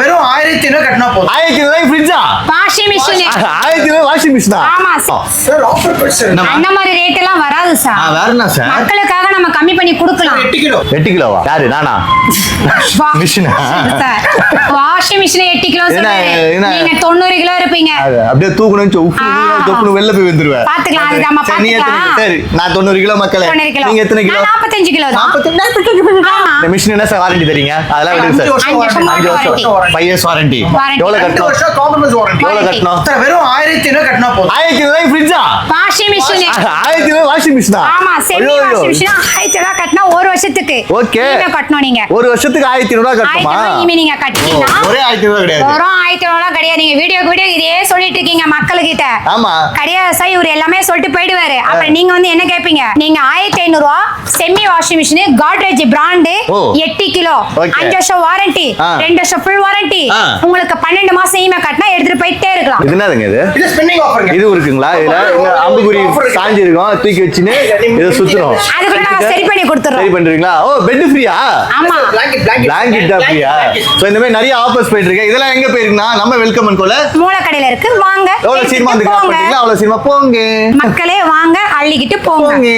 வெறும் 1500 கட்டினா போதும். 1500 ஃப்ரிட்ஜா? Washing machine. 1500 வாஷிங் மிஷினா? ஆமா சார் ஆஃபர் பிரைஸ் சார். அந்த மாதிரி ரேட் எல்லாம் வராது சார். வேற என்ன சார்? மக்களுக்காக நம்ம கம்மி பண்ணி கொடுக்கலாம். 8 கிலோ. 8 கிலோவா? யாரு நானா? மிஷினா? சார் வாஷிங் மிஷின் 8 கிலோ சொல்றேன். நீங்க 90 கிலோ இருப்பீங்க. அப்படியே தூக்குனேன்னு தொப்புனு வெளில போய் வந்துருவேன். பாத்துக்கலாம், அது நம்ம பாத்துக்கலாம். சரி, நான் 90 கிலோ மக்களே. 90 கிலோ. நீங்க எத்தனை கிலோ? 45 கிலோ தான். 45. இந்த மிஷின் என்ன சார் வாரண்டி தரீங்க? அதெல்லாம் விடுங்க சார். 5 வருஷம் 5 இயர்ஸ் வாரண்டி. எவ்வளவு 2 கட்டணும்? வருஷம் காம்ப்ரமைஸ் வாரண்டி. எவ்வளவு கட்டணும்? சார் வெறும் 1500 கட்டினா போதும். 1500 ஃப்ரிட்ஜா? Washing machine. 1500 வாஷிங் மிஷினா? ஆமா, செமி வாஷிங் மிஷின் 1000 ரூபாய் கட்டினா ஒரு வருஷத்துக்கு. ஓகே. என்ன கட்டணும் நீங்க? ஒரு வருஷத்துக்கு 1500 ரூபாய் கட்டணுமா? 1000 ரூபாய் நீங்க கட்டினா ஒரே 1500 ரூபாய் கிடையாது. ஒரு 1000 ரூபாய் கிடையாது. நீங்க வீடியோ இதே சொல்லிட்டு இருக்கீங்க மக்கள்கிட்ட. ஆமா. கிடையாது சார், இவர் எல்லாமே சொல்லிட்டு போயிடுவாரு. அப்புறம் நீங்க வந்து என்ன கேப்பீங்க? நீங்க 1500 ரூபாய் semi washing machine Godrej brand 8 kilo 5 வருஷம் வாரண்டி 2 வருஷம் ஃபுல் வாரண்டி. உங்களுக்கு 12 மாசம் இஎம்ஐ கட்டினா எடுத்துட்டு போயிட்டே இருக்கலாம். இது என்னதுங்க இது? இது ஸ்பின்னிங் ஆஃபர்ங்க. இது இருக்குங்களா? இதுல அம்புகுறி சாஞ்சி இருக்கும், தூக்கி வச்சினே இத சுத்துறோம். அதுக்குள்ள நாங்க சரி பண்ணி கொடுத்துறோம். சரி பண்றீங்களா? ஓ, பெட் ஃப்ரீயா? ஆமா, பிளாங்கெட் ஃப்ரீயா? சோ இந்த மாதிரி நிறைய ஆஃபர்ஸ் போயிட்டு இருக்கு. இதெல்லாம் எங்க போயிருக்குன்னா நம்ம வெல்கம் அன்கோல மூல கடையில இருக்கு. வாங்க, எவ்வளவு சீக்கிரமா வந்து கிராப் பண்ணீங்களா? அவ்வளவு சீக்கிரமா போங்க மக்களே, வாங்க அள்ளிக்கிட்டு போங்க.